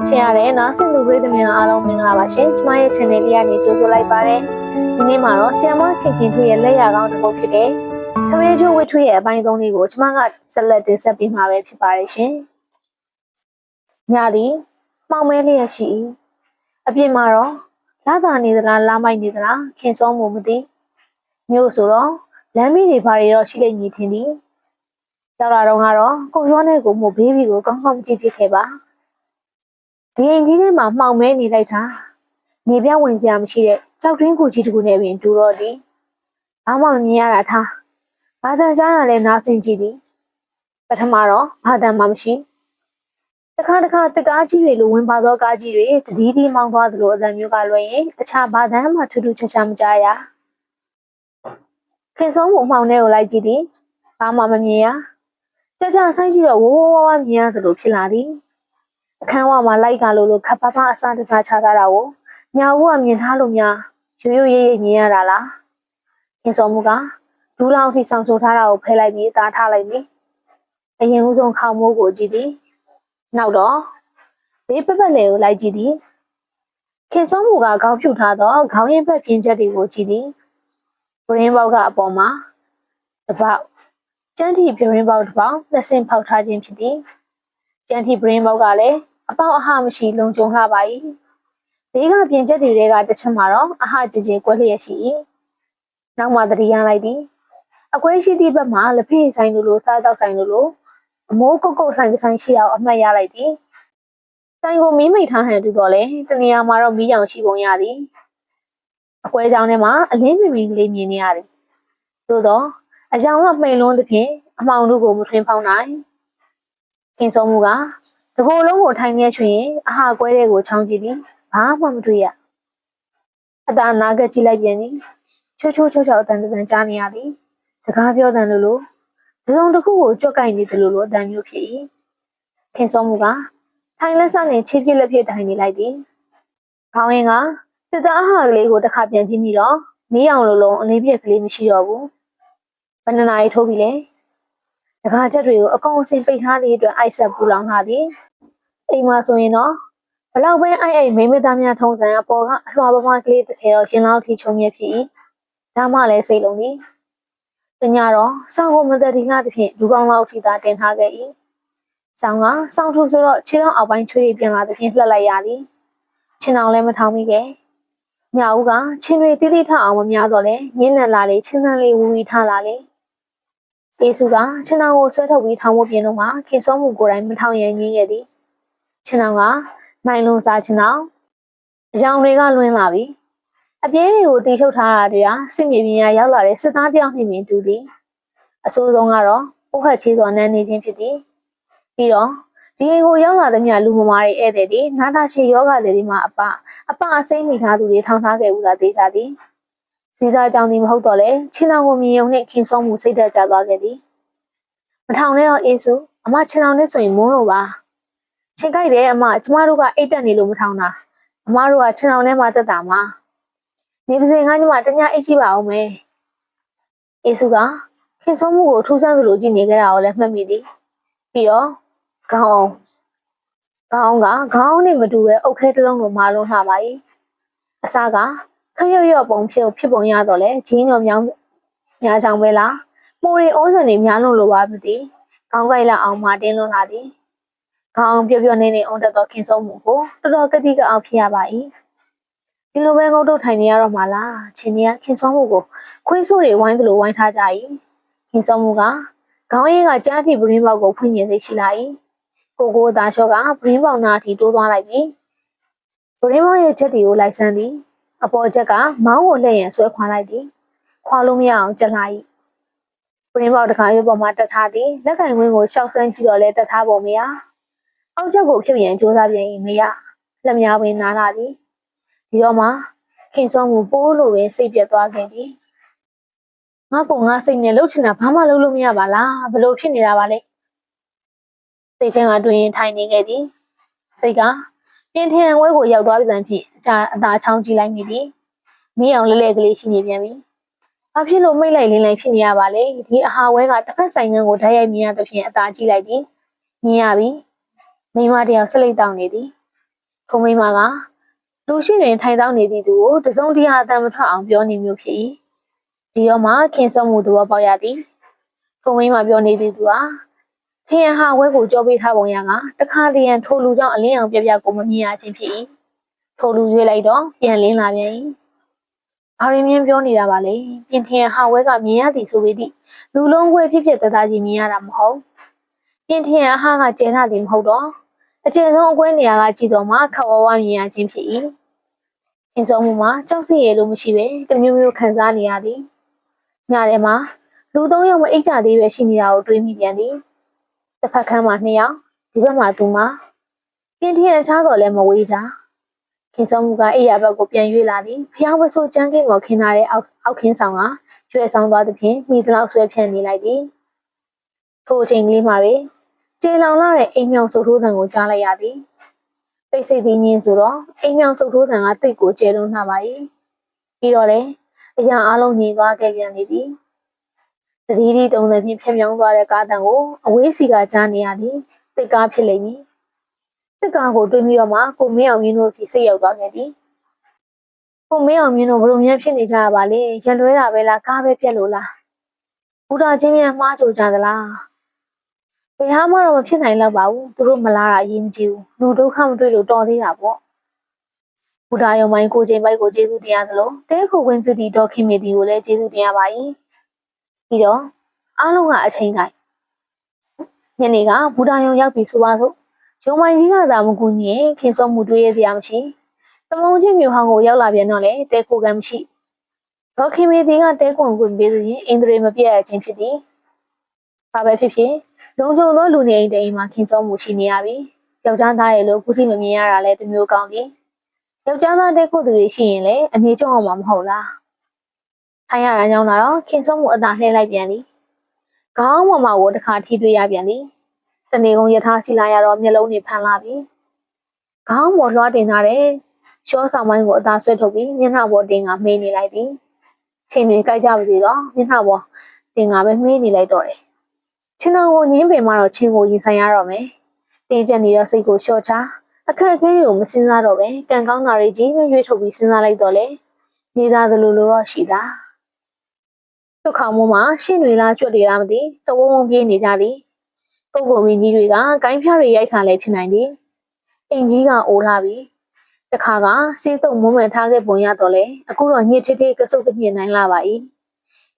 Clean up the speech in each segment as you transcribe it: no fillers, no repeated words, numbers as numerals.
ချင်ရတယ်နော်ဆင်သူပြည်သူများအားလုံးမင်္ဂလာပါရှင်ကျမရဲ့ channel လေးကနေကြိုဆိုလိုက်ပါတယ်ဒီနေ့မှာတော့ဆီယမခင်ခင်ထွေးရဲ့လက်ရကောင်းတစ်ပုဒ်ဖြစ်တဲ့ခမဲချိုးဝတ်ထွေးရဲ့အပိုင်း3လေးကိုကျမကဆက်လက်တင်ဆက်ပေးမှာပဲဖြစ်ပါတယ်ရှင်ညသည်မှောင်မဲလျက်ရှိအပြင်မှာတော့လာသာနေသလားလာမိုက်နေသလားခင်စောမှုမသိမြို့ဆိုတော့လမ်းမီးတွေဘာတွေတော့ရှိလိမ့်မည်ထင်သည်ရောက်လာတော့ကတော့ကိုစောနဲ့ကိုမို့ဘေးဘီကိုကောင်းကောင်းကြည့်ဖြစ်ခဲ့ပါဒီအိမ်ကြီးထဲမှာမှောင်မဲနေလိုက်တာနေပြဝင်စရာမရှိတဲ့ကြောက်တွင်းကူကြီးတကူနဲ့ပင်တူတော့သည်ဘာမှမမြင်ရတာထားဘာသာကြားရလဲနားဆင်ကြည့်သည်ပထမတော့ဘာသာမှမရှိတစ်ခါတစ်ကားကြီးတွေလိုဝင်ပါသောကားကြီးတွေတတိတိမောင်းသွားသလိုအသံမျိုးကလွှဲရင်အခြားဘာသာမှထူးထူးခြားခြားမကြားရခင်ဆုံးမှုမှောင်ထဲကိုလိုက်ကြည့်သည်ဘာမှမမြင်ရကြဆိုင်ကြည့်တော့ဝဝမြင်ရသလိုဖြစ်လာသည်အခန်းဝမှာလိုက်ကလို့ခပ်ပါအစားတစားချထားတာကိုညာဦးကမြင်ထားလို့များရိုးရိပ်မြင်ရတာလားခင်စောမှုကဒူးလောက်ထိဆောင်ဆိုထားတာကိုဖယ်လိုက်ပြီးသားထားလိုက်သည်အရင်ဦးဆုံးခေါင်းမိုးကိုကြည့်သည်နောက်တော့ဘေးပပတ်လေကိုလိုက်ကြည့်သည်ခင်စောမှုကခေါင်းဖြူထားသောခေါင်းရင်းဘက်ပြင်းချက်တွေကိုကြည့်သည်ပရင်းပေါက်ကအပေါ်မှာတစ်ပေါက်ကျန်းထီပရင်းပေါက်တစ်ပေါက်နှစ်ဆင့်ဖောက်ထားခြင်းဖြစ်သည်ကျန်းထီပရင်းပေါက်ကလည်းအပေါက်အဟမရှိလုံခြုံလှပါ၏ဘေးကပြင်ချက်တွေကတစ်ချက်မှာတော့အဟကြကွက်လျက်ရှိ၏နောက်မှသတိရလိုက်သည်အကွဲရှိသည့်ဘက်မှာလက်ဖေးဆိုင်လိုစားတောက်ဆိုင်လိုအမိုးကုတ်ဆိုင်တစ်ဆိုင်ရှိအောင်အမှတ်ရလိုက်သည်ဆိုင်ကိုမီးမိတ်ထားဟန်တူတော့လေတနေရာမှာတော့မီးရောင်ရှိပုံရသည်အကွဲကြောင်ထဲမှာအလင်းမင်ကလေးမြင်နေရသည်သို့တော့အယောင်ကမှိန်လွန်းသဖြင့်အမောင်တို့ကိုမထွင်ဖောင်းနိုင်ခင်ဆုံးမှုကတကိုယ်လုံးကိုထိုင်နေရွှင်အဟာကွဲတဲ့ကိုချောင်းကြည့်သည်ဘာမှမတွေ့ရအသာနာကကြည့်လိုက်ပြန်သည်ချိုးချောက်အတန်ကြားနေရသည်စကားပြောတန်လို့ဒီစုံတစ်ခုကိုကြွက်ကင်နေတယ်လို့အတန်မျိုးဖြစ်၏ခင်ဆုံးမှုကထိုင်လက်စနဲ့ခြေပြစ်လက်ပြထိုင်နေလိုက်သည်ခေါင်းရင်းကစစ်သားအဟာကလေးကိုတစ်ခါပြန်ကြည့်မိတော့မီးအောင်လုံးအလေးပြက်ကလေးမရှိတော့ဘူးဘယ်နှနာရီထိုးပြီလဲစကားချက်တွေကိုအကုန်အစင်ပိတ်ထားသည့်အတွက်အိုက်ဆက်ပူလောင်ထားသည်အိမ်မှာဆိုရင်တော့ဘလောက်ပဲအိုက်မိမသားများထုံးစံအပေါ်ကအလွှာပမားကလေးတစ်ထည်တော့ရှင်လောက်ထိချုံမြဖြစ်၏ဒါမှလည်းစိတ်လုံးသည်တညတော့ဆောင်းကိုမသက်ဒီနာသဖြင့်လူကောင်းလောက်ထိသာတင်ထားခဲ့၏ဆောင်းကဆောင်းထူဆိုတော့ခြေထောက်အောက်ပိုင်းချွေးပြန်လာသဖြင့်လှက်လိုက်ရသည်ချင်းအောင်လည်းမထောင်မိခဲ့ညဦးကချင်းတွေတိတိထအောင်မများတော့လဲညင်းနံလာလေချင်းသန်းလေးဝူဝီထားလာလေအေးစုကချင်းအောင်ကိုဆွဲထုတ်ပြီးထောင်ဖို့ပြင်တော့မှခင်စောမှုကိုယ်တိုင်မထောင်ရန်ညင်းခဲ့သည်ချင်းအောင်ကနိုင်လုံးစားချင်းအောင်အယောင်တွေကလွင်လာပြီအပြင်းတွေကိုတီထုတ်ထားတာတွေကစစ်မြေပြင်ကရောက်လာတဲ့စစ်သားတယောက်နှင့်မြင်တူသည်အဆိုးဆုံးကတော့ဥဟတ်ချေးစွာနန်းနေခြင်းဖြစ်သည်ပြီးတော့ဒီအိမ်ကိုရောက်လာသမျှလူမမာတွေဧည့်သည်တွေနာတာရှည်ယောဂတွေမှာအပအစိမ့်မိထားသူတွေထောင်ထားခဲ့ဘူးလားသိကြသည်စီစားကြောင့်ဒီမဟုတ်တော့လေချင်းအောင်ကိုမြင်ုံနဲ့ခင်ဆုံးမှုစိတ်သက်ကြသွားခဲ့သည်မထောင်နဲ့တော့အေးစုအမချင်းအောင်နဲ့ဆိုရင်မုန်းလို့ပါချင်းကြိုက်တယ်အမကျမတို့ကအိတ်တက်နေလို့မထောင်တာအမတို့ကချင်းအောင်ထဲမှာတက်တာမှာနေပါစေငါညီမတ냐အိတ်ရှိပါအောင်မယ်အေးစုကခင်ဆုံးမှုကိုထူးဆန်းသလိုကြည့်နေကြတာကိုလည်းမှတ်မိသည်ပြီးတော့ခေါင်းနဲ့မတူပဲအုတ်ခဲတစ်လုံးလိုမာလုံးလှပါ၏အစားကခရွတ်ပုံဖြစ်ပုံရတော့လေဂျင်းတော်မြောင်းများချောင်းပဲလားမိုးရီအိုးစံတွေများလုံးလိုပါမသိခေါင်းကိုက်လာအောင်မာတင်းလွန်လာသည်ခေါင်းပြောနေအောင်တက်တော့ခင်ဆုံးမှုကိုတော်တော်ကတိကအောင်ဖြစ်ရပါ၏ဒီလိုပဲငုတ်တုတ်ထိုင်နေရတော့မှလားချင်းကြီးကခင်ဆုံးမှုကိုခွေးဆိုးတွေဝိုင်းသလိုဝိုင်းထားကြ၏ခင်ဆုံးမှုကခေါင်းရင်းကကြားထိပရင်းပေါက်ကိုဖွင့်ညင်သိရှိလာ၏ကိုအသားလျှော့ကပရင်းပေါက်နာထိတိုးသွားလိုက်ပြီပရင်းပေါက်ရဲ့ချက်တွေကိုလိုက်ဆန်းသည်အပေါ်ချက်ကမောင်းကိုလှည့်ရန်ဆွဲခွာလိုက်သည်ခွာလို့မရအောင်ကျလာ၏ပရင်းပေါက်တစ်ခါရွက်ပေါ်မှာတက်ထားသည်လက်ကင်ဝင်းကိုရှောက်ဆန်းကြည့်တော့လဲတက်ထားပုံမရအောက်ချက်ကိုဖြုတ်ရန်ကြိုးစားပြန်၏မရလက်များပင်နားလာသည်ဒီတော့မှခင်စောမှုပိုးလိုပဲစိတ်ပြတ်သွားခဲ့သည်ငါစိတ်နဲ့လှုပ်ချင်တာဘာမှလုပ်လို့မရပါလားဘလို့ဖြစ်နေတာပါလဲစိတ်ထဲကတွင်ထိုင်နေခဲ့သည်စိတ်ကပြင်းထန်ဝဲကိုရောက်သွားပြီဖြင့်အသာချောင်းကြည့်လိုက်မိသည်မင်းအောင်လဲကလေးရှိနေပြန်ပြီဘာဖြစ်လို့မိတ်လိုက်လင်းလိုက်ဖြစ်နေရပါလဲဒီအဟာဝဲကတစ်ဖက်ဆိုင်ငန်းကိုဓာတ်ရိုက်မြင်ရသဖြင့်အသာကြည့်လိုက်သည်မြင်ရပြီမိမတယောက်ဆက်လက်တောင်းနေသည် ထိုမိမကလူရှိတွင်ထိုင်သောနေသည့်သူကိုတစုံတရာအတန်မထွက်အောင်ပြောနေမျိုးဖြစ်၏ဒီတော့မှခင်စောမှုသဘောပေါက်ရသည်ထိုမိမပြောနေသည့်သူဟာထင်ရဟာဝဲကိုကြောပေးထားပုံရကတခါတည်းရန်ထိုလူကြောင့်အလင်းအောင်ပြပြကိုမမြင်ရခြင်းဖြစ်၏ထိုလူရွေးလိုက်တော့ပြန်လင်းလာပြန်၏ဘာရင်းမြင်ပြောနေတာပါလေပြင်ထင်ရဟာဝဲကမြင်ရသည်ဆိုပေသည့်လူလုံးဝဲဖြစ်ဖြစ်တသားကြီးမြင်ရတာမဟုတ်ပြင်ထင်ရဟာကကျဲနာသည်မဟုတ်တော့အကျယ်ဆုံးအကွဲနေရာကကြည့်တော့မှခက်ဝဝမြင်ရခြင်းဖြစ်၏ခင်စောမှုမှာကြောက်စိရလို့မရှိပဲတမျိုးမျိုးခံစားနေရသည်ညထဲမှာလူ၃ယောက်မအိတ်ကြသေးပဲရှိနေတာကိုတွေးမိပြန်သည်တစ်ဖက်ခန်းမှာ2ယောက်ဒီဘက်မှာသူမပြင်ထင်ရချားတော့လည်းမဝေးကြခင်စောမှုကအိယာဘက်ကိုပြန်ရွေးလာသည်ဖျားဝဆိုးကျန်းကင်းပေါ်ခင်းထားတဲ့အောက်ခင်းဆောင်ကကျွဲဆောင်သွားသဖြင့်မိတလောက်ဆွဲဖြန့်နေလိုက်သည်ထိုအချိန်ကလေးမှာပဲကျေလောင်လာတဲ့အိမ်မြောင်စုပ်ထိုးသံကိုကြားလိုက်ရသည်တိတ်ဆိတ်သည်ညင်းဆိုတော့အိမ်မြောင်စုပ်ထိုးသံကတိတ်ကိုကျဲလုံးနှပါ၏ပြီးတော့လေအရာအလုံးငြိမ်သွားခဲ့ပြန်နေသည်တတိတိတုံးသဖြင့်ဖြတ်မြောင်းသွားတဲ့ကားတန်ကိုအဝေးစီကကြားနေရသည်တိတ်ကားဖြစ်လိမ့်မည်တစ်ကားကိုတွေးပြီးတော့မှကိုမင်းအောင်မြင့်တို့စီစိတ်ရောက်သွားခဲ့သည်ကိုမင်းအောင်မြင့်တို့ဘလို့များဖြစ်နေကြရပါလဲရန်လွဲတာပဲလားကားပဲပြက်လို့လားဘုရားချင်းများမှားကြကြသလားဘယ်ဟာမှတော့မဖြစ်နိုင်တော့ပါဘူးသူတို့မလားတာအရေးမကြီးဘူးလူဒုက္ခမတွေ့လို့တော်သေးတာပေါ့ဘုရားယုံမိုင်းကိုချိန်ပိုက်ကိုကျေးဇူးတရားသလိုတဲခုခွင့်ပြုသည့်ဒေါခင်မေတီကိုလည်းကျေးဇူးတရားပါ၏ပြီးတော့အားလုံးကအချိန်ကိုက်ညနေကဘုရားယုံရောက်ပြီဆိုပါစို့ရုံမိုင်းကြီးကသာမကူညီရင်ခင်စောမှုတွေးရစရာမရှိတမုံချင်းမျိုးဟောင်းကိုရောက်လာပြန်တော့လေတဲခုကံမရှိဒေါခင်မေတီကတဲကွန်ကိုပေးဆိုရင်အင်္ဒရေမပြတ်ရခြင်းဖြစ်သည်ဘာပဲဖြစ်ဖြစ်လုံခြုံသောလူနေအိမ်တိမ်မှာခင်စောမှုရှိနေရပြီယောက်ျားသားရဲ့လို့ခုထိမမြင်ရတာလည်းတစ်မျိုးကောင်းသည်ယောက်ျားသားတဲ့ခုသူတွေရှိရင်လည်းအနေကျုံအောင်မှာမဟုတ်လားထိုင်ရတာကြောင့်တော့ခင်စောမှုအသာလှည့်လိုက်ပြန်သည်ခေါင်းပေါ်မှာကိုတစ်ခါထိတွေ့ရပြန်သည်တနေကုန်ယထာစီလာရတော့မျက်လုံးတွေဖန်လာပြီခေါင်းပေါ်လွှားတင်ထားတဲ့ရှောဆောင်ပိုင်းကိုအသာဆွဲထုတ်ပြီးမျက်နှာပေါ်တင်ကမေးနေလိုက်သည်ချိန်တွေကြိုက်ကြပါသေးတော့မျက်နှာပေါ်တင်ကပဲမေးနေလိုက်တော့တယ်ချင်းတော်ကိုညင်းပင်မှာတော့ချင်းကိုရင်ဆိုင်ရတော့မယ်တင်းကျပ်နေတော့စိတ်ကိုလျှော့ချအခက်အခဲတွေကိုမစင်စားတော့ပဲကံကောင်းတာတွေကြီးပဲရွေးထုတ်ပြီးစဉ်းစားလိုက်တော့လေနေသားသလိုလိုတော့ရှိတာသူ့ခေါင်းမှာရှင်းတွေလားကြွက်တွေလားမသိတဝုံဝုံပြေးနေကြသည်ပုဂ္ဂိုလ်မင်းကြီးတွေကဂိုင်းဖျားတွေရိုက်ထားလဲဖြစ်နိုင်သည်အိမ်ကြီးကအိုလာပြီတခါကစေးတုံမုံမှန်ထားခဲ့ပုံရတော့လေအခုတော့ညစ်ထေးထေးကစုပ်ကညစ်နိုင်လာပါ၏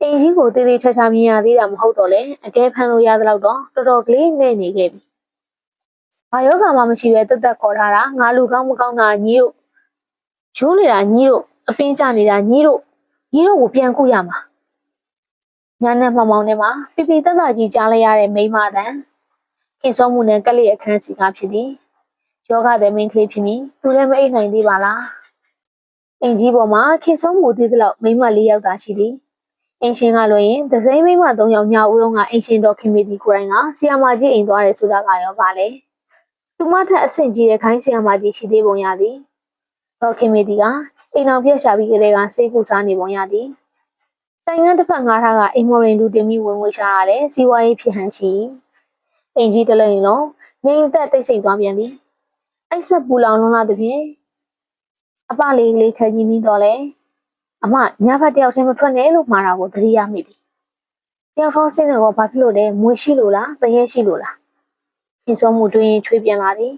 အိမ်ကြီးကိုတေးသေးချာချာမြင်ရသေးတာမဟုတ်တော့လေအကဲဖမ်းလို့ရသလောက်တော့တော်တော်ကလေးနဲ့နေခဲ့ပြီဘာယောဂမှမရှိပဲတက်တက်ခေါ်ထားတာငါလူကောင်းမကောင်းတာညီတို့ဂျိုးနေတာညီတို့အပင်းကျနေတာညီတို့ကိုပြန်ကုရမှာညာနဲ့မှောင်နဲ့မှာပြပြတက်တက်ကြီးကြားလိုက်ရတဲ့မိမတန်ခင်စောမှုနဲ့ကလေးအခန်းစီကဖြစ်သည်ယောဂတဲ့မိန်းကလေးဖြစ်ပြီးသူလည်းမအိပ်နိုင်သေးပါလားအင်ကြီးပေါ်မှာခင်စောမှုသေးသလောက်မိမ၄ယောက်သာရှိသည်အင်ရှင်ကလွှဲရင်ဒဇိမ့်မိမ၃ယောက်ညဦးလုံးကအင်ရှင်တော်ခင်မေတီကိုယ်တိုင်ကဆီယာမကြီးအိမ်သွားတယ်ဆိုတာကရောပါလေသူမထက်အဆင့်ကြီးတဲ့ခိုင်းဆီယာမကြီးရှိသေးပုံရသည်တော်ခင်မေတီကအိမ်အောင်ပြက်ရှာပြီးကလေးကစိတ်ကူစားနေပုံရသည်ဆိုင်ငန်းတစ်ဖက်ငါးထားကအိမ်မော်ရင်လူတင်ပြီးဝင်ငွေရှာရတယ်စီးပွားရေးဖြစ်ဟန်ရှိအိမ်ကြီးတလုံးလုံးနေသက်တိတ်ဆိတ်သွားပြန်သည်အိုက်ဆက်ပူလောင်လုံးလာတဲ့ဖြင့်အပလေးကလေးခက်ကြီးပြီးတော့လေအမညဘက်တယောက်တည်းမထွက်နဲ့လို့မှားတာကိုသတိရမိသည်တယောက်ဖောင်းစင်းတော့ဘာဖြစ်လို့လဲမွေးရှိလို့လားတရေရှိလို့လားခင်စောမှုတွင်ချွေးပြန်လာသည်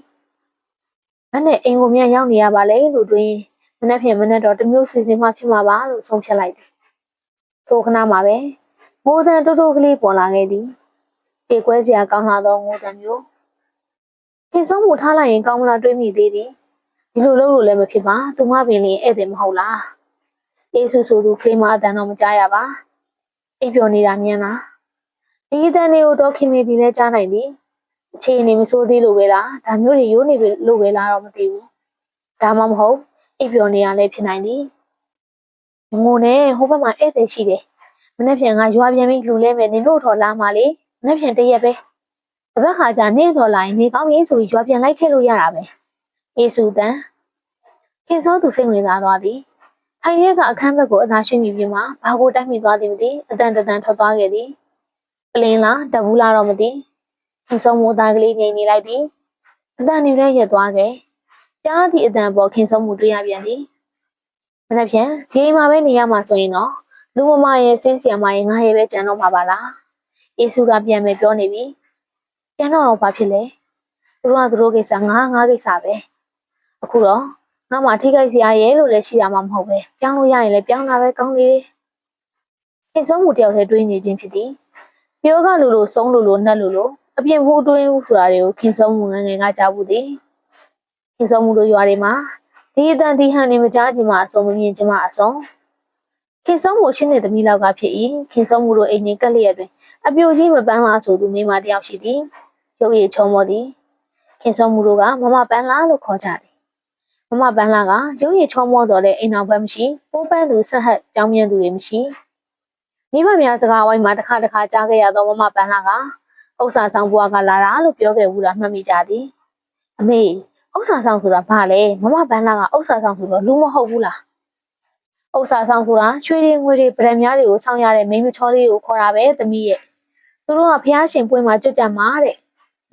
မနဲ့အိမ်ကိုမြန်ရောက်နေရပါလေလို့တွင်မနေ့ဖြင့်မနေ့တော့တမျိုးစီစဉ်မှဖြစ်မှာပါလို့ဆုံးဖြတ်လိုက်သည်ထိုခဏမှာပဲမိုးတန်တိုးတိုးကလေးပေါ်လာခဲ့သည်ခြေကွဲစရာကောင်းလာသောငိုတံမျိုးခင်စောမှုထားလိုက်ရင်ကောင်းမလားတွေးမိသေးသည်ဒီလိုလုပ်လို့လည်းမဖြစ်ပါသူမပင်လည်းဧည့်သည်မဟုတ်လားအေးဆူဆူသူကလေးမအတန်တော့မကြားရပါအိပ်ပျော်နေတာမြင်လားဒီအတန်တွေကိုတော့ခင်မေတီလည်းကြားနိုင်သည်အခြေအနေမဆိုးသေးလို့ပဲလားဒါမျိုးတွေရိုးနေပြီလို့ပဲလားတော့မသိဘူးဒါမှမဟုတ်အိပ်ပျော်နေရလည်းဖြစ်နိုင်သည်ငိုနဲ့ဟိုဘက်မှာဧည့်သည်ရှိတယ်မနေ့ပြန်ကရွာပြန်ပြီးလူလဲမယ်နင်တို့ထော်လာမှလေမနေ့ပြန်တရက်ပဲတပတ်ခါကျနေထော်လာရင်နေကောင်းရင်ဆိုပြီးရွာပြန်လိုက်ခဲ့လို့ရတာပဲအေးဆူတန်ခင်စောသူစိတ်ဝင်စားသွားသည်ထိုင်ရက်ကအခန်းဘက်ကိုအသာရွှေ့မိပြီးမှဘာကိုတိုက်မိသွားသည်မသိအတန်ထွက်သွားခဲ့သည်ပလင်းလားတဘူးလားတော့မသိခင်စောမိုးသားကလေးငိမ်နေလိုက်သည်အတန်နေလည်းရက်သွားခဲ့ ကြားသည့်အတန်ပေါ်ခင်ဆုံးမှုတွေ့ရပြန်သည်မနှက်ဖြန်ဒီမှာပဲနေရမှာဆိုရင်တော့လူမမရဲ့စင်းဆီယမရဲ့ငါရဲ့ပဲကြံတော့မှာပါလားယေရှုကပြန်ပဲပြောနေပြီပြန်တော့ဘာဖြစ်လဲသူတို့ကိစ္စငါကိစ္စပဲအခုတော့ငါမှထိခိုက်စရာရဲ့လို့လည်းရှိတာမှမဟုတ်ပဲပြောင်းလို့ရရင်လည်းပြောင်းတာပဲကောင်းလေခင်ဆုံးမှုတယောက်တည်းတွေးနေခြင်းဖြစ်သည်ပြောကလူလိုဆုံးလူလိုနှက်လူလိုအပြင်ဘူးအတွင်းဘူးဆိုတာတွေကိုခင်ဆုံးမှုငငယ်ကကြားဘူးသည်ခင်ဆုံးမှုတို့ရွာတွေမှာဒီအတန်ဒီဟန်နေမကြားခြင်းမှာအစုံမမြင်ခြင်းမှာအစုံခင်ဆုံးမှုရှင်းတဲ့သမီးလောက်ကဖြစ်၏ခင်ဆုံးမှုတို့အိမ်ကြီးကက်လျက်တွင်အပြိုကြီးမပန်းလားဆိုသူမိမတယောက်ရှိသည်ရုပ်ရည်ချုံမောသည်ခင်ဆုံးမှုတို့ကမမပန်းလားလို့ခေါ်ကြသည်မမပန်းလားကရုပ်ရည်ချုံမောတော်တဲ့အိမ်တော်ဘက်မရှိပိုးပန်းသူဆက်ဟက်ကြောင်းမြန်းသူတွေမရှိမိဘများစကားဝိုင်းမှာတစ်ခါကြားခဲ့ရသောမမပန်းလာကဥစ္စာဆောင်ဘွားကလာတာလို့ပြောခဲ့ဘူးတာမှတ်မိကြသည်အမေဥစ္စာဆောင်ဆိုတာဘာလဲမမပန်းလာကဥစ္စာဆောင်ဆိုတော့လူမဟုတ်ဘူးလားဥစ္စာဆောင်ဆိုတာရွှေတွေငွေတွေဗရက်များတွေကိုဆောင်ရတဲ့မိန်းမချောလေးကိုခေါ်တာပဲသမီးရဲ့သူတို့ကဖျားရှင်ပွင့်မှာကြွကြမှာတဲ့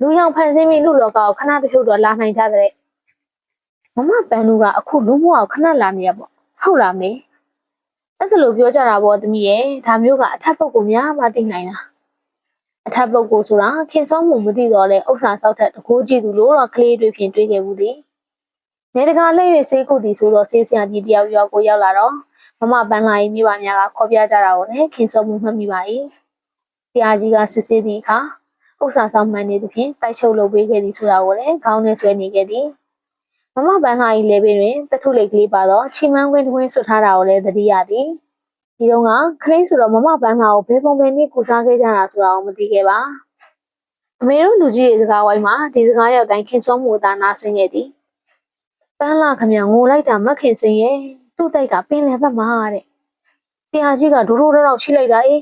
လူရောင်ဖန်ဆင်းပြီးလူလောကကိုခဏတစ်ဖြုတ်တော့လာနိုင်ကြတဲ့မမပန်းလူကအခုလူဘဝကိုခဏလာနေရပေါ့ဟုတ်လားမေအဲ့ဒါလိုပြောကြတာပေါ့သမီးရဲ့ဒါမျိုးကအထက်ပုဂ္ဂိုလ်များမသိနိုင်တာအထက်ပုဂ္ဂိုလ်ဆိုတာခင်စောမှုမသိတော့လဲဥစ္စာဆောက်ထက်တကိုးကြည့်သူလို့တော့ကလေးတွေဖြင့်တွေးခဲ့ဘူးသည်နေတကာလက်ရွေးဆေးကုသည်ဆိုတော့ဆေးဆရာကြီးတယောက်ကိုရောက်လာတော့မမပန်းလာရေးမိဘများကခေါ်ပြကြတာကိုလည်းခင်စောမှုမှတ်မိပါ၏ဆရာကြီးကစစ်ဆေးသည့်အခါဥစ္စာဆောင်မှန်နေသဖြင့်တိုက်ချုပ်လုပ်ပေးခဲ့သည်ဆိုတာကိုလည်းခေါင်းနဲ့ဆွဲနေခဲ့သည်မမပန်းလာ၏လေပင်တွင်တထုလိတ်ကလေးပါတော့ချီမန်းခွင်းတွင်ဆွတ်ထားတာကိုလည်းသတိရသည်ဒီတော့ကခလေးဆိုတော့မမပန်းလာကိုဘယ်ပုံပဲနည်းကူစားခဲ့ကြတာဆိုတာကိုမသိခဲ့ပါအမေတို့လူကြီးရဲ့စကားဝိုင်းမှာဒီစကားရောက်တိုင်းခင်စောမှုသာနာဆင်းခဲ့သည်ပန်းလာခမငိုလိုက်တာမခင်စင်ရဲ့သူ့တိုက်ကပင်လယ်ဘက်မှာတဲ့ဆရာကြီးကဒိုးတော့ချိလိုက်တာအေး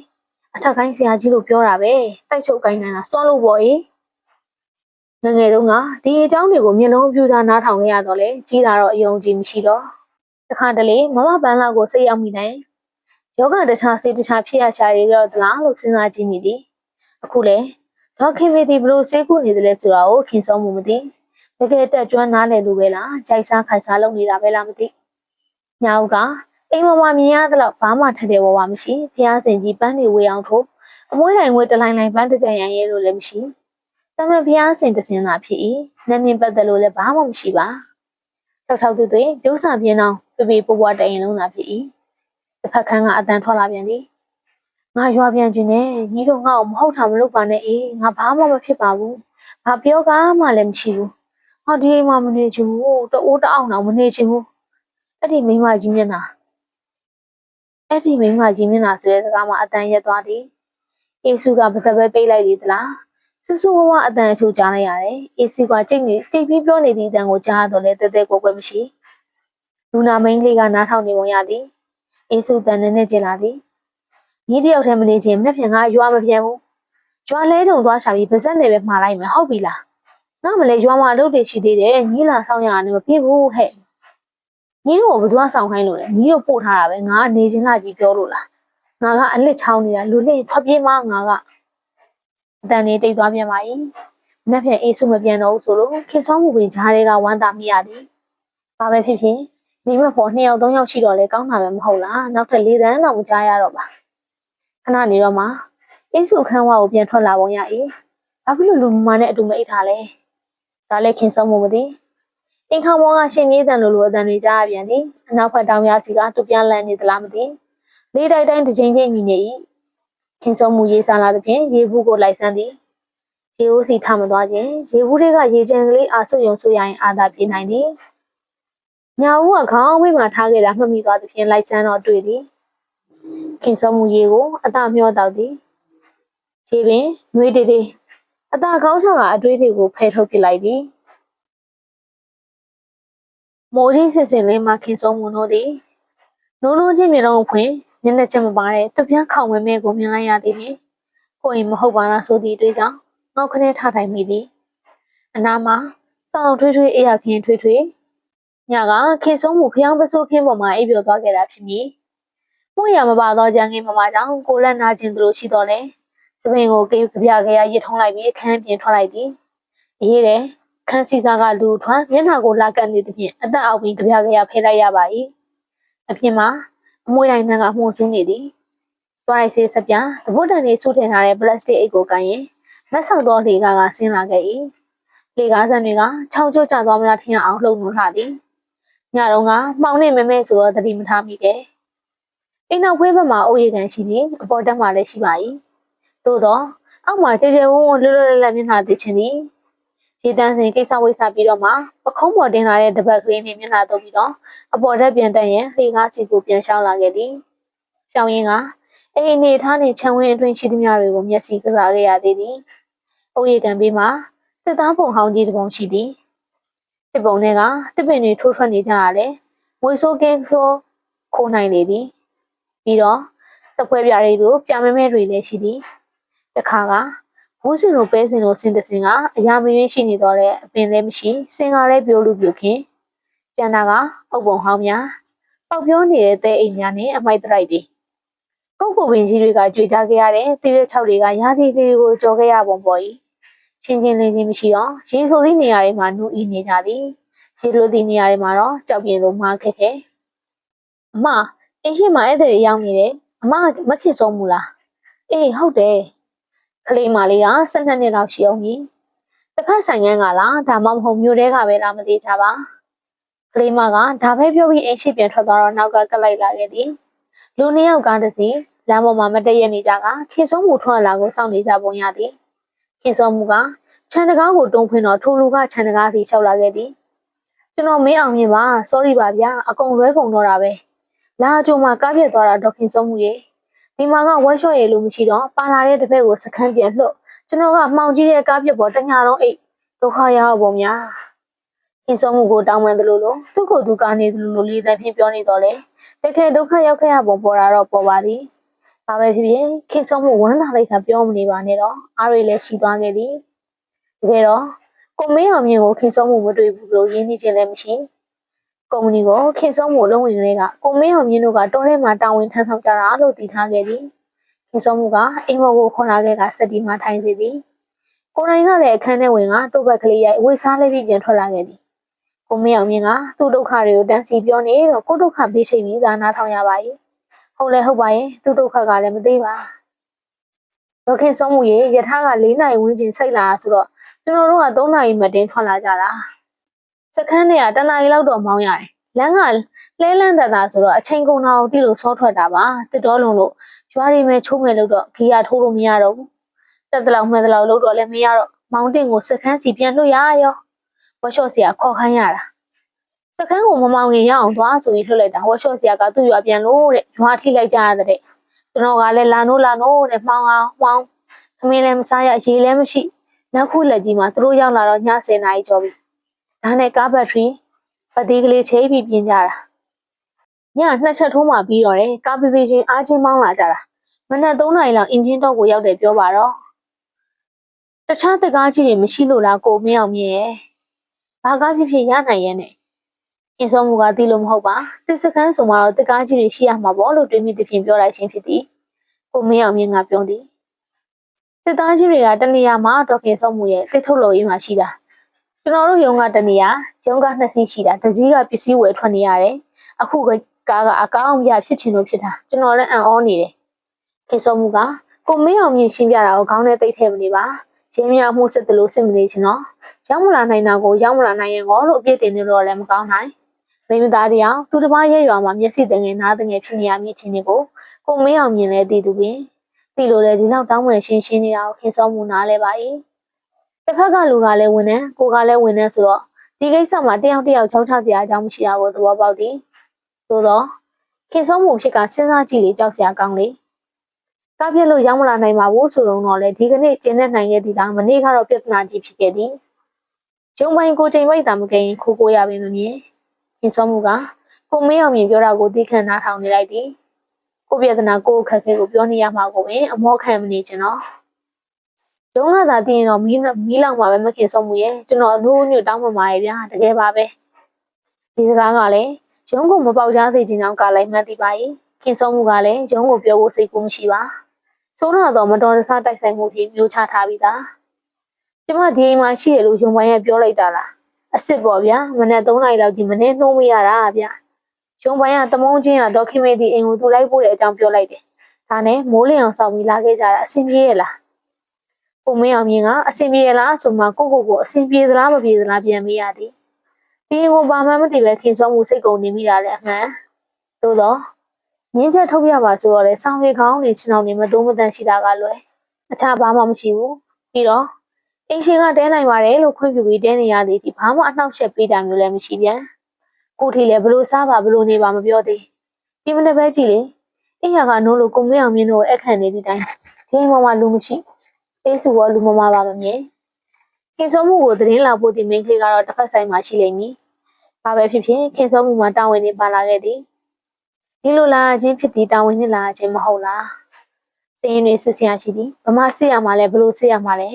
အထက်ကိုင်းဆရာကြီးလို့ပြောတာပဲတိုက်ချုပ်ကိုင်းနေတာစွန့်လို့ပေါ့အေးငငယ်တုန်းကဒီအကြောင်းတွေကိုမျက်လုံးပြူသားနားထောင်ခဲ့ရတော့လေကြီးလာတော့အယုံကြည်မရှိတော့တခါတလေမမပန်းလာကိုစိတ်ရောက်မိတယ်ယောဂတခြားစိတ်တခြားဖြစ်ရချာရတော့သလားလို့စဉ်းစားကြည့်မိသည်အခုလေဒေါခင်မေဒီဘလို့စိတ်ကူနေတယ်လဲဆိုတာကိုခင်စောမှုမသိတကယ်တက်ကျွမ်းနားလည်လို့ပဲလားကြိုက်စားခိုင်စားလုပ်နေတာပဲလားမသိညာဦးကအိမ်မမြင်ရသလောက်ဘာမှထက်တဲ့ဘဝမရှိဖျားစင်ကြီးပန်းတွေဝေအောင်ထိုးအမွှေးတိုင်ငွေတလိုင်းပန်းတကြံရန်ရဲလို့လည်းမရှိတမန်ဖျားစင်တစင်သာဖြစ်၏နန်းမြင့်ပတ်သက်လို့လည်းဘာမှမရှိပါ၆တူတွေပြုံးစာပြင်းအောင်ပြပွားတရင်လုံးသာဖြစ်၏တစ်ဖက်ခန်းကအတန်ထွက်လာပြန်သည်ငါရွာပြန်ခြင်းနဲ့ညီတို့ငါ့ကိုမဟုတ်တာမလုပ်ပါနဲ့အေးငါဘာမှမဖြစ်ပါဘူးဘာပြောကားမှလည်းမရှိဘူးဟောဒီအိမ်မှာမနေချင်ဘူးတအိုးတအောင်တော့မနေချင်ဘူးအဲ့ဒီမိန်းမကြီးမျက်နှာဆိုတဲ့စကားမှအတန်ရက်သွားသည်အေးစုကပါစပဲပိတ်လိုက်လေသလားဆူဆူဝဝအတန်အချို့ကြားလိုက်ရတယ်အေးစုကကြိတ်ပြီးပြောနေတဲ့အတန်ကိုကြားတော့လဲတဲတဲကိုကွယ်မရှိလူနာမိန်းကလေးကနားထောင်နေပုံရသည်အေးစုတန်နဲ့ကျင်လာသည်ညီတယောက်တည်းမနေချင်မျက်ဖြန်ကရွာမပြန်ဘူးရွာလဲကြုံသွားရှာပြီးပါဇက်နဲ့ပဲမှားလိုက်မယ်ဟုတ်ပြီလားနောက်မလဲရွာမှာအလုပ်တွေရှိသေးတယ်ညီလာဆောင်ရတာမဖြစ်ဘူးဟဲ့ညီတို့ကဘယ်သူကဆောင်ခိုင်းလို့လဲညီတို့ပို့ထားတာပဲငါကနေချင်းလာကြီးပြောလို့လားငါကအလစ်ချောင်းနေတာလူလင့်ထွက်ပြေးမှငါကအတန်နေတိတ်သွားပြန်ပါ၏မျက်ဖြန်အေးစုမပြန်တော့ဘူးဆိုလို့ခင်ဆောင်မှုပင်ဂျားတွေကဝမ်းသာမိရသည်ဘာပဲဖြစ်ဖြစ်မိမဖော်2ယောက်3ယောက်ရှိတော့လေကောင်းတာပဲမဟုတ်လားနောက်ထပ်4တန်းတော့မကြားရတော့ပါခဏနေတော့မှအေးစုခန်းဝါကိုပြန်ထွက်လာပုံရ၏ဘာဖြစ်လို့လူမနဲ့အတူမအိတ်ထားလဲဒါလည်းခင်ဆောင်မှုမသိအင်ခေါမောကရှင်မြေးတန်လိုအတန်တွေကြားရပြန်သည်အနောက်ဘက်တောင်များစီကသူပြန်လန်နေသလားမသိလေးတိုက်တိုင်းတစ်ချိန်ချင်းမြည်နေ၏ခင်ဆောင်မှုရေးစားလာသဖြင့်ရေဘူးကိုလိုက်ဆန်းသည်ရေဦးစီထမသွားခြင်းရေဘူးတွေကရေချမ်းကလေးအာဆွယုံဆွရရင်အာသာပြေးနိုင်သည်ညာဦးကခေါင်းဝိမှာထားခဲ့တာမှတ်မိသွားသဖြင့်လိုက်ဆန်းတော့တွေ့သည်ခင်ဆောင်မှုရေကိုအသာမျောတောက်သည်ခြေပင်နှွေးတေးတေးအသာခေါင်းချကအတွေးတွေကိုဖယ်ထုတ်ပစ်လိုက်သည်မိုးကြီးစစ်စင်လေးမှခင်ဆုံးမှုတို့သည်နိုးနိုးချင်းမျက်လုံးဖွင့်မျက်နှာချက်မပါတဲ့သူပြန်းခေါင်ဝဲမဲကိုမြင်လိုက်ရသည်ဖြင့်ကိုယ်ရင်မဟုတ်ပါလားဆိုသည့်အတွေ့ကြောင့်ငေါက်ခနဲ့ထထိုင်မိသည်အနာမှာစောင်းထွေးထွေးအေးရခင်းထွေးထွေးညကခင်ဆုံးမှုဖျောင်းပစိုးခင်းပေါ်မှာအိပ်ပျော်သွားခဲ့တာဖြစ်မည်မှုရမပါတော့ကြငင်းမမကြောင့်ကိုလက်နာခြင်းသူတို့ရှိတော့လေသပင်ကိုကြပြကြရရစ်ထုံးလိုက်ပြီးအခန်းပြင်ထွက်လိုက်သည်အေးတယ် အခန်းစီစားကလူထွန်းမျက်နှာကိုလာကပ်နေသဖြင့်အသက်အောက်ပြီးကြပြကြရဖဲလိုက်ရပါ၏အပြင်မှာအမွှေးတိုင်းနှံကမှုန်ဆူးနေသည်သွားရိုက်စေးစပြသဘုတ်တန်လေးဆူထင်ထားတဲ့ပလတ်စတစ်အိတ်ကိုကန်ရင်မက်ဆောက်သောလေကားကဆင်းလာခဲ့၏လေကားဆန်တွေကချောင်းကျကျသွားမလားထင်အောင်လှုပ်နှိုးထားသည်ညတော့ကမှောင်နေမဲမဲဆိုတော့သတိမထားမိခဲ့အိမ်နောက်ခွေးဘက်မှာအုပ်ရည်ကန်ရှိသည်အပေါ်တက်မှလည်းရှိပါ၏သို့တော့အောက်မှာကြဲကြဲဝုန်းဝုန်းလွတ်လွတ်လပ်လပ်မျက်နှာသိချင်းသည်ရေတန်းစင်ကိစ္စဝိစာပြီးတော့မှပခုံးပေါ်တင်လာတဲ့တပတ်ကလေးနဲ့မျက်နှာတုပ်ပြီးတော့အပေါ်တက်ပြန်တက်ရင်လေကားစီကိုပြန်ရှောင်းလာခဲ့သည်ရှောင်းရင်ကအိမ်နေထားနေခြံဝင်းအတွင်းရှိသမျှတွေကိုမျက်စိကစားခဲ့ရသေးသည်အုပ်ရည်ကန်ပြီးမှစစ်သားပုံဟောင်းကြီးတစ်ပုံရှိသည်စစ်ပုံတွေကတစ်ပင်တွေထိုးထွက်နေကြရတယ်ငွေဆိုးကင်းဆိုးခိုးနိုင်နေသည်ပြီးတော့စပွဲပြားတွေတို့ပြမဲမဲတွေလည်းရှိသည်တခါကဘူးစင်လိုပဲစင်လိုဆင်းတစင်ကအရာမရင်းရှိနေတော့တဲ့အပင်လည်းမရှိစင်ကလည်းပြိုးလူပြိုခင်ကျန်တာကအုပ်ပုံဟောင်းများပေါက်ပြောနေတဲ့တဲအိမ်များနဲ့အမိုက်တရိုက်တွေကုတ်ကိုပင်ကြီးတွေကကြွေကြခဲ့ရတဲ့တီးရဲ6တွေကရာသီလေးကိုကြော်ခဲ့ရပုံပေါ်၏ချင်းချင်းလေးချင်းမရှိတော့ရေဆိုသည့်နေရာတွေမှာနူးဤနေကြသည်ရေလိုသည့်နေရာတွေမှာတော့ကြောက်ပြင်းလိုမှားခဲ့ခဲ့အမအိမ်ရှိမှအဲ့တဲ့ရောက်နေတယ်အမမခင်စောမူလားအေးဟုတ်တယ်ကလေးမလေးက12နှစ်လောက်ရှိအောင်ကြီးတစ်ဖက်ဆိုင်ငန်းကလားဒါမှမဟုတ်မြို့ထဲကပဲလားမသိကြပါကလေးမကဒါပဲပြောပြီးအိမ်ရှိပြန်ထွက်သွားတော့နောက်ကကလိုက်လာခဲ့သည်လူနှစ်ယောက်ကားတစ်စီးလမ်းပေါ်မှာမတည့်ရနေကြကခင်စောမှုထွက်လာကိုစောင့်နေကြပုံရသည်ခင်စောမှုကခြံတကားကိုတုံးဖွင့်တော့ထိုလူကခြံတကားစီလျှောက်လာခဲ့သည်ကျွန်တော်မင်းအောင်မြင်ပါ sorry ပါဗျာအကုန်လွဲကုန်တော့တာပဲလာအကျိုးမှာကားပြက်သွားတာဒေါခင်စောမှုရေဒီမှာကဝက်ရှော့ရည်လို့မရှိတော့ပါလာတဲ့တစ်ဖက်ကိုစခန်းပြန်လှုပ်ကျွန်တော်ကမှောင်ကြီးတဲ့ကားပြက်ပေါ်တညာလုံးအိတ်ဒုက္ခရောက်ပုံများခင်စောမှုကိုတောင်းပန်သလိုလိုသူ့ကိုယ်သူကနေသလိုလိုလေးတိုင်းဖြင့်ပြောနေတော့လေတကယ်ဒုက္ခရောက်ခဲ့ရပုံပေါ်တာတော့ပေါ်ပါသည်ဘာပဲဖြစ်ဖြစ်ခင်စောမှုဝမ်းသာလိုက်တာပြောမနေပါနဲ့တော့အားတွေလည်းရှိသွားခဲ့သည်တကယ်တော့ကိုမင်းအောင်မြင်ကိုခင်စောမှုမတွေ့ဘူးလို့ရင်းနှီးခြင်းလည်းမရှိကုမ္ပဏီကိုခင်စောမှုလုံးဝင်ကလေးကကိုမင်းအောင်မြင်တို့ကတော်ထဲမှာတာဝန်ထမ်းဆောင်ကြတာလို့သိထားခဲ့သည်ခင်စောမှုကအိမ်မော်ကိုခေါ်လာခဲ့ကစက်တီမှာထိုင်စီသည်ကိုနိုင်ကလည်းအခန်းထဲဝင်ကတုတ်ဘက်ကလေးရိုက်ဝေစားလေးပြီးပြန်ထွက်လာခဲ့သည်ကိုမင်းအောင်မြင်ကသူ့ဒုက္ခတွေကိုတန်းစီပြောနေတော့ကိုဒုက္ခဘေးချိန်ပြီးသာနားထောင်ရပါ၏ဟုတ်လဲဟုတ်ပါရဲ့သူ့ဒုက္ခကလည်းမသေးပါဒေါခင်စောမှုရေယထာက4နာရီဝန်းကျင်စိတ်လာဆိုတော့ကျွန်တော်တို့က3နာရီမတင်ထွက်လာကြတာစခန်းထဲက1နာရီလောက်တော့မောင်းရတယ်လမ်းကလဲလန်းတတာဆိုတော့အချိန်ကုန်တာကိုတိလို့ဆောထွက်တာပါတစ်တော်လုံးလို့ရွာရီမဲချိုးမယ်လို့တော့ခီးရထိုးလို့မရတော့ဘူးတက်တလောက်မှန်တလောက်လို့တော့လည်းမရတော့မောင်းတင်ကိုစခန်းစီပြန်လွှတ်ရရောဝက်ရှော့စီကခေါ်ခိုင်းရတာစခန်းကိုမမောင်ခင်ရအောင်သွားဆိုပြီးလွှတ်လိုက်တာဝက်ရှော့စီကသူ့ရွာပြန်လို့တဲ့ရွာထိလိုက်ကြရတဲ့ကျွန်တော်ကလည်းလာနိုးတဲ့မှောင်းသမင်းလည်းမစားရရေလည်းမရှိနောက်ခုလက်ကြီးမှာသူတို့ရောက်လာတော့ည10နာရီကျော်ပြီဒါနဲ့ကားဘက်ထရီပတိကလေးချိန်ပြီးပြင်ကြတာည2ချက်ထိုးမှပြီးတော့တယ်ကားပေးချင်းအားချင်းမောင်းလာကြတာမနက်3နာရီလောက်အင်ဂျင်တော့ကိုရောက်တယ်ပြောပါတော့တခြားတကားကြီးတွေမရှိလို့လားကိုမင်းအောင်မြင်ရဲ့ဘာကားဖြစ်ဖြစ်ရနိုင်ရဲ့နဲ့အင်းစောမှုကသိလို့မဟုတ်ပါတစ်စခန်းဆိုမှတော့တကားကြီးတွေရှိရမှာပေါ့လို့တွေးမိတဖြင့်ပြောလိုက်ခြင်းဖြစ်သည်ကိုမင်းအောင်မြင်ကပြောသည်စစ်သားကြီးတွေကတနေရာမှာဒေါခင်စောမှုရဲ့တစ်ထုတ်လို့ရေးမှရှိတာကျွန်တော်တို့ရုံးကတနေရာရုံးက2စီးရှိတာတစ်စီးကပစ္စည်းဝယ်ထွက်နေရတယ်အခုကားကအကောင်းပြဖြစ်ချင်လို့ဖြစ်တာကျွန်တော်လည်းအံ့ဩနေတယ်ခင်စောမှုကကိုမင်းအောင်မြင်ရှင်းပြတာကိုခေါင်းထဲသိထဲမနေပါရင်းမြမှုစစ်တလို့စစ်မနေချင်တော့ရောက်မလာနိုင်တာကိုရောက်မလာနိုင်ရင်ကောလို့အပြစ်တင်နေတော့လည်းမကောင်းနိုင်မိမသားတရားသူတစ်ပါးရဲ့ရွာမှာမျက်စိတငယ်နားတငယ်ဖြစ်နေရမည်ချင်းကိုမင်းအောင်မြင်လဲတည်သူပင်တည်လို့လေဒီလောက်တောင်းဝယ်ရှင်းနေတာကိုခင်စောမှုနားလဲပါ၏တစ်ဖက်ကလူကလည်းဝင်နေကိုကလည်းဝင်နေဆိုတော့ဒီကိစ္စမှာတယောက်ချောက်ချတရားအကြောင်းမရှိတာကိုသဘောပေါက်သည်သို့တော့ခင်စောမှုဖြစ်ကစဉ်းစားကြည့်လေကြောက်စရာကောင်းလေကားပြက်လို့ရောက်မလာနိုင်ပါဘူးဆိုတော့လေဒီကနေ့ကျင်းတဲ့နိုင်ရဲ့ဒီလားမနေ့ကတော့ပြဿနာကြီးဖြစ်ခဲ့သည်ဂျုံပိုင်းကိုချိန်ပိုက်တာမကရင်ခိုးကိုရပင်မမြင်ခင်စောမှုကကိုမင်းအောင်မြင်ပြောတာကိုသိခံနားထောင်နေလိုက်သည်ကိုပြဿနာကိုခက်ခဲကိုပြောနေရမှာကိုပင်အမောခံမနေချင်တော့ဂျုံလာသာသိရင်တော့မီးလောက်မှာပဲမခင်စောမှုရဲ့ကျွန်တော်အလို့ညွတ်တောင်းပန်ပါရဲ့ဗျာတကယ်ပါပဲဒီစကားကလည်းရုံးကိုမပေါက်ကြားစေချင်အောင်ကလိုက်မှတ်သိပါ၏ခင်စောမှုကလည်းရုံးကိုပြောဖို့စိတ်ကူးမရှိပါဆိုတော့မတော်တဆတိုက်ဆိုင်မှုဖြစ်မျိုးချထားပြီးသား ကျမဒီအိမ်မှာရှိရလို့ရုံပိုင်းရပြောလိုက်တာလားအစ်စ်ပေါ့ဗျာမနေ့3နာရီလောက်ဒီမနေ့နှိုးမရတာဗျာရုံပိုင်းကသမုံးချင်းကဒေါ်ခင်မေဒီအိမ်ကိုသူလိုက်ပို့တဲ့အကြောင်းပြောလိုက်တယ်ဒါနဲ့မိုးလင်းအောင်ဆောင်ပြီးလာခဲ့ကြတာအဆင်ပြေရလားကိုမင်းအောင်မြင်ကအဆင်ပြေရလားဆိုမှကိုအဆင်ပြေသလားမပြေသလားပြန်မေးရသည်ဒီအိမ်ကိုဘာမှမသိပဲခင်စောမှုစိတ်ကုန်နေမိတာလေအမှန်သို့တော့ငင်းချက်ထုတ်ပြပါဆိုတော့လေဆောင်းရီခေါင်းနေချင်အောင်နေမသုံးမတန်ရှိတာကလွယ်အခြားဘာမှမရှိဘူးပြီးတော့အင်းရှင်ကတဲနိုင်ပါတယ်လို့ခွင့်ပြုပြီးတဲနေရသည်ဒီဘာမှအနှောက်အယှက်ပေးတာမျိုးလည်းမရှိပြန်ကိုထီလည်းဘလို့စားပါဘလို့နေပါမပြောသေးဒီမနေ့ပဲကြည့်လေအိမ်ရကနိုးလို့ကိုမင်းအောင်မြင်တို့အခန့်နေသည့်တိုင်းဒီအိမ်ပေါ်မှာလူမရှိအေးစုဘောလူမမပါမမြင်ခင်စောမှုကိုသတင်းလာဖို့ဒီမင်းကလေးကတော့တစ်ဖက်ဆိုင်မှာရှိလိမ့်မည်ဘာပဲဖြစ်ဖြစ်ခင်စောမှုမှာတာဝန်နေပါလာခဲ့သည်ဒီလိုလာခြင်းဖြစ်ပြီးတာဝန်နဲ့လာခြင်းမဟုတ်လားစင်းတွေစစ်စရာရှိသည်ဗမာစစ်ရမှာလဲဘလို့စစ်ရမှာလဲ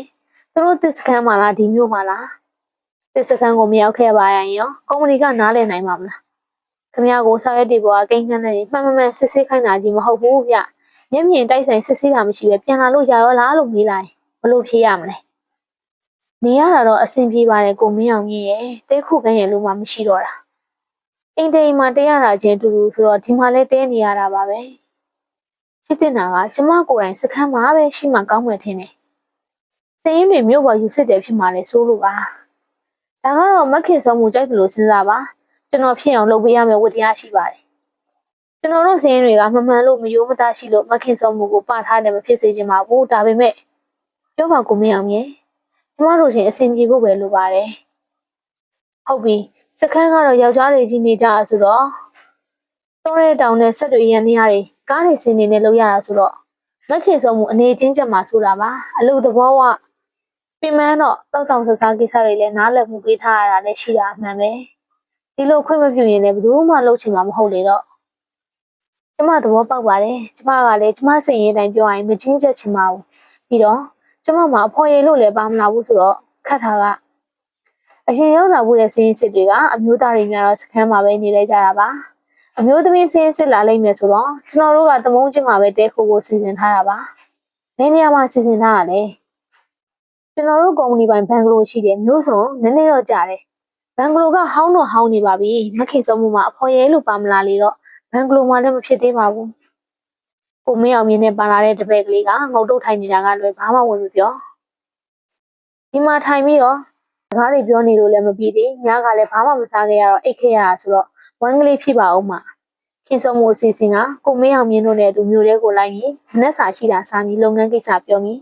သူတို့တစ်စကန်မှာလားဒီမျိုးမှာလားတစ်စကန်ကိုမရောက်ခဲ့ပါရင်ရောကုမ္ပဏီကနားလည်နိုင်မှာမလားခင်ဗျားကိုစာရွက်တွေပေါ်ကကိန်းကန်းနဲ့မှန်မှန်စစ်စစ်ခိုင်းတာကြီးမဟုတ်ဘူးဗျမျက်မြင်တိုက်ဆိုင်စစ်စစ်တာမရှိပဲပြန်လာလို့ရရောလားလို့မေးလိုက်ဘလို့ဖြေရမလဲနေရတာတော့အဆင်ပြေပါတယ်ကိုမင်းအောင်ကြီးရဲ့တဲခုခန်းရဲ့လူမှမရှိတော့တာအိမ်တိမ်မှာတဲရတာချင်းတူတူဆိုတော့ဒီမှာလဲတဲနေရတာပါပဲဖြစ်တဲ့နာကကျမကိုယ်တိုင်စခန်းမှာပဲရှိမှကောင်းမှထင်တယ်စင်းတွေမြို့ပေါ်ယူစစ်တယ်ဖြစ်မှလဲစိုးလို့ပါဒါကတော့မခင်ဆုံးမှုကြိုက်တယ်လို့စဉ်းစားပါကျွန်တော်ဖြစ်အောင်လုပ်ပေးရမယ်ဝတ္တရားရှိပါတယ်ကျွန်တော်တို့စင်းတွေကမမှန်လို့မယိုးမသားရှိလို့မခင်ဆုံးမှုကိုပထားတယ်မဖြစ်စေချင်ပါဘူးဒါပေမဲ့ပြောပါကိုမင်းအောင်မြေကျမတို့ချင်းအဆင်ပြေဖို့ပဲလိုပါတယ်ဟုတ်ပြီစခန်းကတော့ယောက်ျားတွေကြီးနေကြဆိုတော့တောရဲတောင်နဲ့ဆက်တွေရန်နေရတယ်ကားတွေစင်းနေနဲ့လောက်ရတာဆိုတော့မခင်ဆုံးမှုအနေချင်းချက်မှာဆိုတာပါအလူသဘောကပြင်မန်းတော့တောက်ဆဆာကိစ္စတွေလည်းနားလည်မှုပေးထားရတာလည်းရှိတာအမှန်ပဲဒီလိုခွင့်မပြုရင်လည်းဘယ်သူမှလုပ်ချင်မှာမဟုတ်လေတော့ကျမသဘောပေါက်ပါတယ်ကျမကလည်းကျမစိတ်ရင်းတိုင်းပြောရင်မချင်းချက်ချင်ပါဘူးပြီးတော့ကျမမှာအဖော်ရည်လို့လည်းပါမလာဘူးဆိုတော့ခတ်တာကအရင်ရောက်လာဖို့တဲ့စင်းစစ်တွေကအမျိုးသားတွေများတော့စခန်းမှာပဲနေလဲကြတာပါအမျိုးသမီးစင်းစစ်လာလိုက်မယ်ဆိုတော့ကျွန်တော်တို့ကသမုံးချင်းမှာပဲတဲခိုးဖို့စီစဉ်ထားတာပါဘယ်နေရာမှာစီစဉ်ထားတာလဲကျွန်တော်တို့ကုမ္ပဏီပိုင်ဘန်ဂလိုရှိတယ်မျိုးစုံနည်းနည်းတော့ကြာတယ်ဘန်ဂလိုကဟောင်းတော့ဟောင်းနေပါပြီမခင်ဆုံးမှုမှာအဖော်ရဲလို့ပါမလာလေတော့ဘန်ဂလိုမှလည်းမဖြစ်သေးပါဘူးကိုမင်းအောင်မြင်နဲ့ပါလာတဲ့တပည့်ကလေးကငုတ်တုတ်ထိုင်နေတာကလွယ်ဘာမှဝင်မပြောဒီမှာထိုင်ပြီးတော့စကားတွေပြောနေလို့လည်းမပြီးသေးညကလည်းဘာမှမစားခဲ့ရတော့အိတ်ခဲ့ရတာဆိုတော့ဝမ်းကလေးဖြစ်ပါအောင်မှာခင်ဆုံးမှုအစီအစဉ်ကကိုမင်းအောင်မြင်တို့နဲ့လူမျိုးတွေကိုလိုက်ပြီးမနှက်စာရှိတာစားပြီးလုပ်ငန်းကိစ္စပြောပြီး